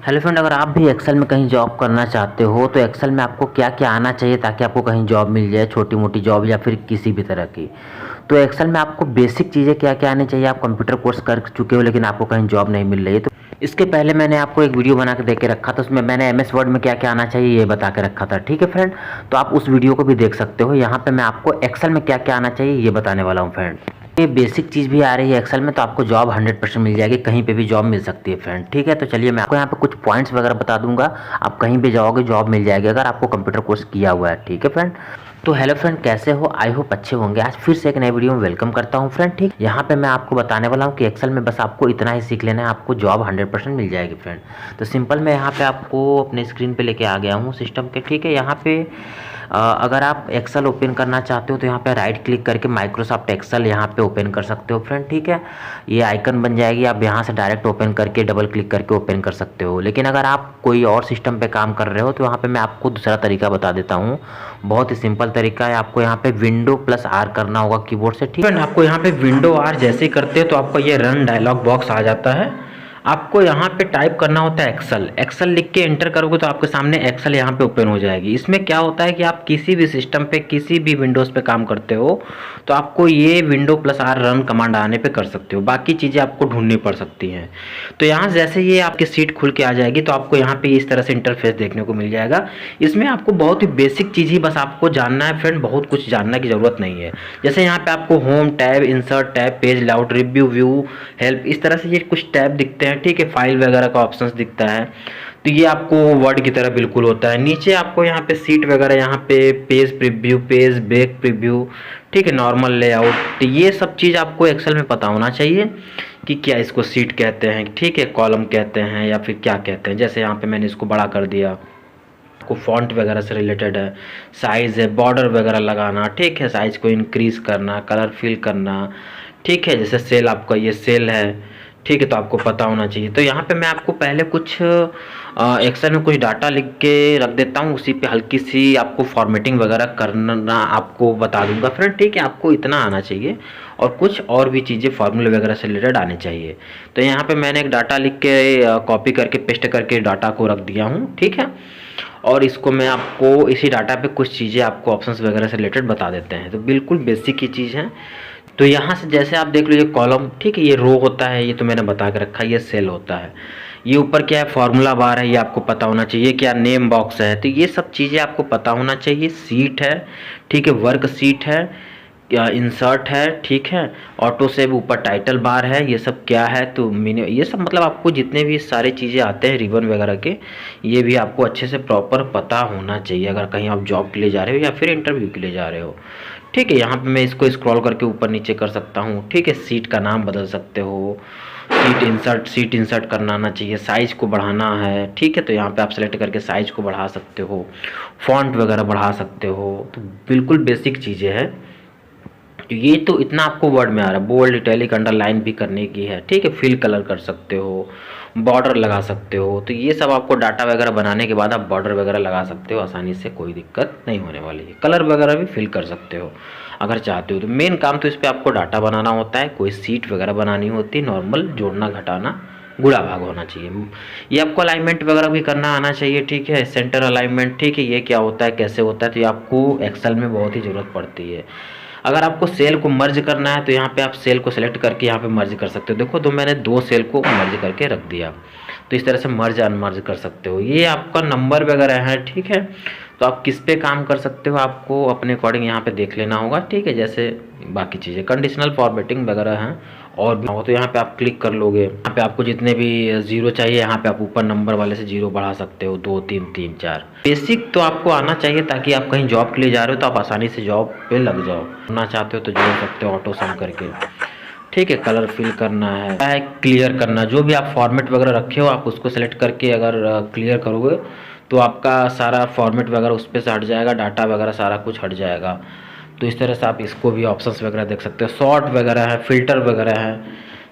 Hello friend, अगर आप भी एक्सेल में कहीं जॉब करना चाहते हो तो एक्सेल में आपको क्या क्या आना चाहिए ताकि आपको कहीं जॉब मिल जाए, छोटी मोटी जॉब या फिर किसी भी तरह की। तो एक्सेल में आपको बेसिक चीज़ें क्या क्या आनी चाहिए। आप कंप्यूटर कोर्स कर चुके हो लेकिन आपको कहीं जॉब नहीं मिल रही है, तो इसके पहले मैंने आपको एक वीडियो बना के दे के रखा था, उसमें मैंने एमएस वर्ड में क्या क्या आना चाहिए ये बता के रखा था। ठीक है फ्रेंड, तो आप उस वीडियो को भी देख सकते हो। यहाँ पे मैं आपको एक्सेल में क्या क्या आना चाहिए ये बताने वाला हूँ फ्रेंड। ये बेसिक चीज़ भी आ रही है एक्सेल में, तो आपको जॉब 100% मिल जाएगी, कहीं पे भी जॉब मिल सकती है फ्रेंड। ठीक है, तो चलिए मैं आपको यहाँ पे कुछ पॉइंट्स वगैरह बता दूंगा, आप कहीं भी जाओगे जॉब मिल जाएगी अगर आपको कंप्यूटर कोर्स किया हुआ है। ठीक है फ्रेंड, तो हेलो फ्रेंड, कैसे हो? आई होप अच्छे होंगे। आज फिर से एक नई वीडियो में वेलकम करता हूँ फ्रेंड। ठीक, यहाँ पे मैं आपको बताने वाला हूँ कि एक्सेल में बस आपको इतना ही सीख लेना है, आपको जॉब 100% मिल जाएगी फ्रेंड। तो सिंपल मैं यहाँ पे आपको अपने स्क्रीन पे लेके आ गया हूँ सिस्टम के। ठीक है, यहाँ पे अगर आप एक्सेल ओपन करना चाहते हो तो यहाँ पे राइट क्लिक करके माइक्रोसॉफ्ट एक्सेल यहाँ पे ओपन कर सकते हो फ्रेंड। ठीक है, ये आइकन बन जाएगी, आप यहाँ से डायरेक्ट ओपन करके डबल क्लिक करके ओपन कर सकते हो। लेकिन अगर आप कोई और सिस्टम पे काम कर रहे हो तो यहाँ पे मैं आपको दूसरा तरीका बता देता हूँ। बहुत ही सिंपल तरीका है, आपको यहाँ पे विंडो प्लस आर करना होगा कीबोर्ड से। ठीक है, आपको यहाँ पे विंडो आर जैसे ही करते हो तो आपको ये रन डायलॉग बॉक्स आ जाता है। आपको यहाँ पे टाइप करना होता है एक्सेल। एक्सेल लिख के एंटर करोगे तो आपके सामने एक्सेल यहाँ पे ओपन हो जाएगी। इसमें क्या होता है कि आप किसी भी सिस्टम पे किसी भी विंडोज़ पे काम करते हो तो आपको ये window plus R run command आने पे कर सकते हो, बाकी चीज़ें आपको ढूंढनी पड़ सकती हैं। तो यहाँ जैसे ये आपकी सीट खुल के आ जाएगी तो आपको यहाँ पे इस तरह से इंटरफेस देखने को मिल जाएगा। इसमें आपको बहुत ही बेसिक चीज़ ही बस आपको जानना है फ्रेंड, बहुत कुछ जानने की ज़रूरत नहीं है। जैसे यहाँ पे आपको home tab, insert tab, page lout, review, view, help, इस तरह से ये कुछ टैब दिखते हैं। ठीक है, फाइल वगैरह का ऑप्शंस दिखता है, तो ये आपको वर्ड की तरह बिल्कुल होता है। नीचे आपको यहाँ पे सीट वगैरह, यहाँ पे page preview, page break preview, ठीक है, नॉर्मल लेआउट, तो ये सब चीज़ आपको एक्सेल में पता होना चाहिए कि क्या इसको सीट कहते हैं, ठीक है, कॉलम कहते हैं या फिर क्या कहते हैं। जैसे यहाँ पे मैंने इसको बड़ा कर दिया, को फॉन्ट वगैरह से रिलेटेड है, साइज़ है, बॉर्डर वगैरह लगाना, ठीक है, साइज़ को इंक्रीज़ करना, कलर फिल करना, ठीक है। जैसे सेल, आपका ये सेल है, ठीक है, तो आपको पता होना चाहिए। तो यहाँ पे मैं आपको पहले कुछ एक्सेल में कुछ डाटा लिख के रख देता हूँ, उसी पे हल्की सी आपको फॉर्मेटिंग वगैरह करना आपको बता दूंगा फ्रेंड। ठीक है, आपको इतना आना चाहिए और कुछ और भी चीज़ें फार्मूले वगैरह से रिलेटेड आनी चाहिए। तो यहाँ पे मैंने एक डाटा लिख के कॉपी करके पेस्ट करके डाटा को रख दिया हूँ। ठीक है, और इसको मैं आपको इसी डाटा पे कुछ चीज़ें आपको ऑप्शंस वगैरह से रिलेटेड बता देते हैं। तो बिल्कुल बेसिक की चीज़ है। तो यहाँ से जैसे आप देख लीजिए कॉलम, ठीक है, ये रो होता है, ये तो मैंने बता के रखा है, ये सेल होता है। ये ऊपर क्या है, फार्मूला बार है, ये आपको पता होना चाहिए। क्या नेम बॉक्स है, तो ये सब चीज़ें आपको पता होना चाहिए। सीट है, ठीक है, वर्क सीट है, क्या इंसर्ट है, ठीक है, ऑटो सेव, ऊपर टाइटल बार है, ये सब क्या है, तो ये सब मतलब आपको जितने भी सारे चीज़ें आते हैं रिबन वगैरह के, ये भी आपको अच्छे से प्रॉपर पता होना चाहिए अगर कहीं आप जॉब के लिए जा रहे हो या फिर इंटरव्यू के लिए जा रहे हो। ठीक है, यहाँ पे मैं इसको स्क्रॉल करके ऊपर नीचे कर सकता हूँ। ठीक है, सीट का नाम बदल सकते हो, सीट इंसर्ट करना आना चाहिए, साइज़ को बढ़ाना है, ठीक है, तो यहाँ पे आप सेलेक्ट करके साइज़ को बढ़ा सकते हो, फॉन्ट वगैरह बढ़ा सकते हो। तो बिल्कुल बेसिक चीज़ें हैं। ये तो इतना आपको वर्ड में आ रहा है। बोल्ड, इटैलिक, अंडरलाइन भी करने की है, ठीक है, फिल कलर कर सकते हो, बॉर्डर लगा सकते हो। तो ये सब आपको डाटा वगैरह बनाने के बाद आप बॉर्डर वगैरह लगा सकते हो आसानी से, कोई दिक्कत नहीं होने वाली है। कलर वगैरह भी फिल कर सकते हो अगर चाहते हो। तो मेन काम तो इस पर आपको डाटा बनाना होता है, कोई सीट वगैरह बनानी होती है, नॉर्मल जोड़ना घटाना, गुणा भाग होना चाहिए। ये आपको अलाइनमेंट वगैरह भी करना आना चाहिए, ठीक है, सेंटर अलाइनमेंट, ठीक है, ये क्या होता है, कैसे होता है, तो ये आपको एक्सेल में बहुत ही ज़रूरत पड़ती है। अगर आपको सेल को मर्ज करना है तो यहाँ पे आप सेल को सेलेक्ट करके यहाँ पे मर्ज कर सकते हो। देखो, तो मैंने दो सेल को मर्ज करके रख दिया, तो इस तरह से मर्ज अनमर्ज कर सकते हो। ये आपका नंबर वगैरह है, ठीक है, तो आप किस पे काम कर सकते हो आपको अपने अकॉर्डिंग यहाँ पे देख लेना होगा। ठीक है, जैसे बाकी चीज़ें कंडीशनल फॉर्मेटिंग वगैरह हैं और भी हो, तो यहाँ पे आप क्लिक कर लोगे। यहाँ पे आपको जितने भी जीरो चाहिए यहाँ पे आप ऊपर नंबर वाले से जीरो बढ़ा सकते हो, 2 3 3 4। बेसिक तो आपको आना चाहिए ताकि आप कहीं जॉब के लिए जा रहे हो तो आप आसानी से जॉब पे लग जाओ। करना चाहते हो तो जोड़ सकते हो ऑटो सम करके, ठीक है। कलर फिल करना है, क्लियर करना, जो भी आप फॉर्मेट वगैरह रखे हो आप उसको सेलेक्ट करके अगर क्लियर करोगे तो आपका सारा फॉर्मेट वगैरह उस पर से हट जाएगा, डाटा वगैरह सारा कुछ हट जाएगा। तो इस तरह से आप इसको भी ऑप्शंस वगैरह देख सकते हो, सॉर्ट वगैरह है, फिल्टर वगैरह है,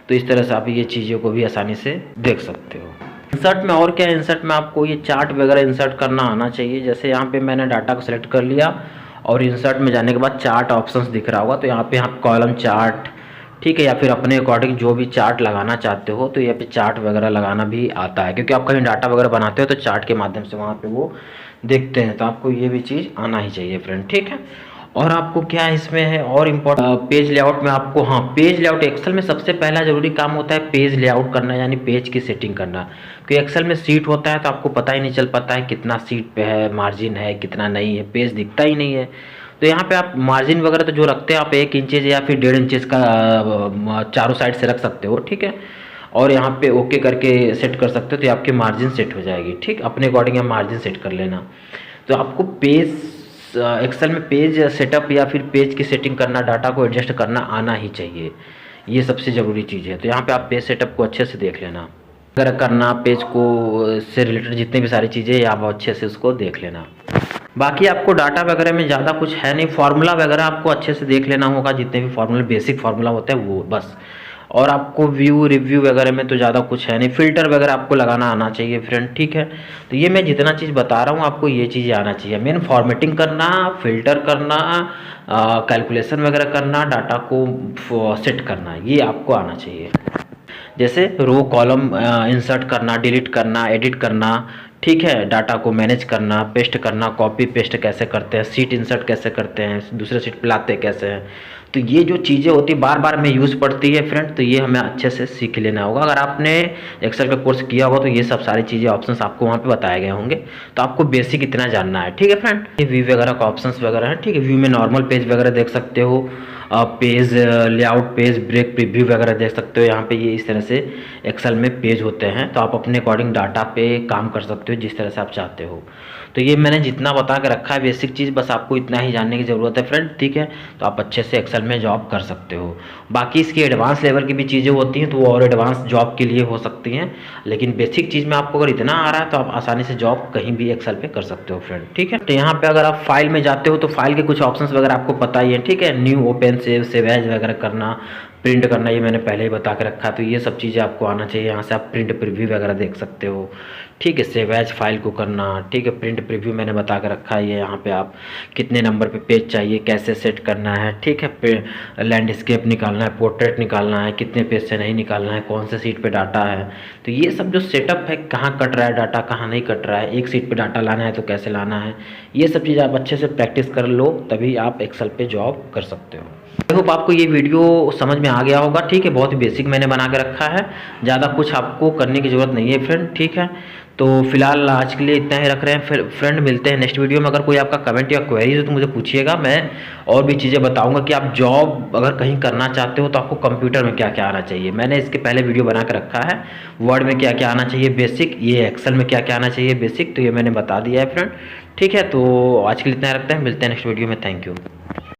तो इस तरह से आप ये चीज़ों को भी आसानी से देख सकते हो। इंसर्ट में और क्या है, इंसर्ट में आपको ये चार्ट वगैरह इंसर्ट करना आना चाहिए। जैसे यहाँ पे मैंने डाटा को सिलेक्ट कर लिया और इंसर्ट में जाने के बाद चार्ट ऑप्शंस दिख रहा होगा, तो यहाँ पे आप कॉलम चार्ट, ठीक है, या फिर अपने अकॉर्डिंग जो भी चार्ट लगाना चाहते हो तो यहाँ पे चार्ट वगैरह लगाना भी आता है, क्योंकि आप कहीं डाटा वगैरह बनाते हो तो चार्ट के माध्यम से वहाँ पे वो देखते हैं, तो आपको ये भी चीज़ आना ही चाहिए फ्रेंड, ठीक है। और आपको क्या इसमें है और इम्पोर्टेंट, पेज लेआउट में आपको, हाँ पेज लेआउट एक्सेल में सबसे पहला जरूरी काम होता है पेज लेआउट करना, यानी पेज की सेटिंग करना। क्योंकि एक्सेल में सीट होता है तो आपको पता ही नहीं चल पाता है कितना सीट पे है, मार्जिन है कितना नहीं है, पेज दिखता ही नहीं है। तो यहाँ पे आप मार्जिन वगैरह तो जो रखते हैं आप 1 इंचेज या फिर 1.5 इंचेज का चारों साइड से रख सकते हो, ठीक है। और यहाँ पे ओके करके सेट कर सकते हो तो आपकी मार्जिन सेट हो जाएगी, ठीक। अपने अकॉर्डिंग आप मार्जिन सेट कर लेना। तो आपको पेज एक्सेल में पेज सेटअप या फिर पेज की सेटिंग करना, डाटा को एडजस्ट करना आना ही चाहिए, ये सबसे ज़रूरी चीज़ है। तो यहाँ पे आप पेज सेटअप को अच्छे से देख लेना, अगर करना पेज को से रिलेटेड जितनी भी सारी चीज़ें आप अच्छे से उसको देख लेना। बाकी आपको डाटा वगैरह में ज़्यादा कुछ है नहीं, फार्मूला वगैरह आपको अच्छे से देख लेना होगा, जितने भी फार्मूला बेसिक फार्मूला होते हैं वो बस। और आपको व्यू रिव्यू वगैरह में तो ज़्यादा कुछ है नहीं, फिल्टर वगैरह आपको लगाना आना चाहिए फ्रेंड, ठीक है। तो ये मैं जितना चीज़ बता रहा हूँ आपको ये चीज़ें आना चाहिए, मेन फॉर्मेटिंग करना, फिल्टर करना, कैलकुलेशन वगैरह करना, डाटा को सेट करना, ये आपको आना चाहिए। जैसे रो कॉलम इंसर्ट करना, डिलीट करना, एडिट करना, ठीक है, डाटा को मैनेज करना, पेस्ट करना, कॉपी पेस्ट कैसे करते हैं, सीट इंसर्ट कैसे करते हैं, दूसरे सीट पे लाते कैसे हैं। तो ये जो चीज़ें होती है बार बार में यूज़ पड़ती है फ्रेंड, तो ये हमें अच्छे से सीख लेना होगा। अगर आपने एक्सेल का कोर्स किया होगा तो ये सब सारी चीज़ें ऑप्शंस आपको वहाँ पे बताए गए होंगे, तो आपको बेसिक इतना जानना है, ठीक है फ्रेंड। ये व्यू वगैरह का ऑप्शंस वगैरह है, ठीक है। व्यू में नॉर्मल पेज वगैरह देख सकते हो, page layout, page break, preview वगैरह देख सकते हो। यहाँ पे ये इस तरह से एक्सेल में पेज होते हैं, तो आप अपने अकॉर्डिंग डाटा पे काम कर सकते हो जिस तरह से आप चाहते हो। तो ये मैंने जितना बता के रखा है बेसिक चीज़, बस आपको इतना ही जानने की ज़रूरत है फ्रेंड, ठीक है। तो आप अच्छे से एक्सेल में जॉब कर सकते हो। बाकी इसकी एडवांस लेवल की भी चीज़ें होती हैं तो वो और एडवांस जॉब के लिए हो सकती हैं, लेकिन बेसिक चीज़ में आपको अगर इतना आ रहा है तो आप आसानी से जॉब कहीं भी एक्सेल पे कर सकते हो फ्रेंड, ठीक है। तो यहाँ पे अगर आप फाइल में जाते हो तो फाइल के कुछ ऑप्शंस वगैरह आपको पता ही है, ठीक है। न्यू, ओपन, सेव एज वगैरह करना, प्रिंट करना, ये मैंने पहले ही बता के रखा, तो ये सब चीज़ें आपको आना चाहिए। यहाँ से आप प्रिंट प्रीव्यू वगैरह देख सकते हो, ठीक है। सेव एज फाइल को करना, ठीक है। प्रिंट प्रीव्यू मैंने बता के रखा है, ये यहाँ पे आप कितने नंबर पे पेज चाहिए, कैसे सेट करना है, ठीक है। लैंडस्केप निकालना है, पोर्ट्रेट निकालना है, कितने पेज से नहीं निकालना है, कौन से सीट पे डाटा है। तो ये सब जो सेटअप है, कहाँ कट रहा है डाटा, कहाँ नहीं कट रहा है, एक सीट पे डाटा लाना है तो कैसे लाना है, ये सब चीज़ आप अच्छे से प्रैक्टिस कर लो, तभी आप एक्सेल पे जॉब कर सकते हो। आई होप आपको ये वीडियो समझ में आ गया होगा, ठीक है। बहुत ही बेसिक मैंने बना के रखा है, ज़्यादा कुछ आपको करने की ज़रूरत नहीं है फ्रेंड, ठीक है। तो फिलहाल आज के लिए इतना ही रख रहे हैं, फिर फ्रेंड मिलते हैं नेक्स्ट वीडियो में। अगर कोई आपका कमेंट या क्वेरीज हो तो मुझे पूछिएगा, मैं और भी चीज़ें बताऊंगा कि आप जॉब अगर कहीं करना चाहते हो तो आपको कंप्यूटर में क्या क्या आना चाहिए। मैंने इसके पहले वीडियो बना के रखा है, वर्ड में क्या क्या आना चाहिए बेसिक, ये एक्सेल में क्या क्या आना चाहिए बेसिक, तो ये मैंने बता दिया है फ्रेंड, ठीक है। तो आज के लिए इतना ही रखते हैं, मिलते हैं नेक्स्ट वीडियो में, थैंक यू।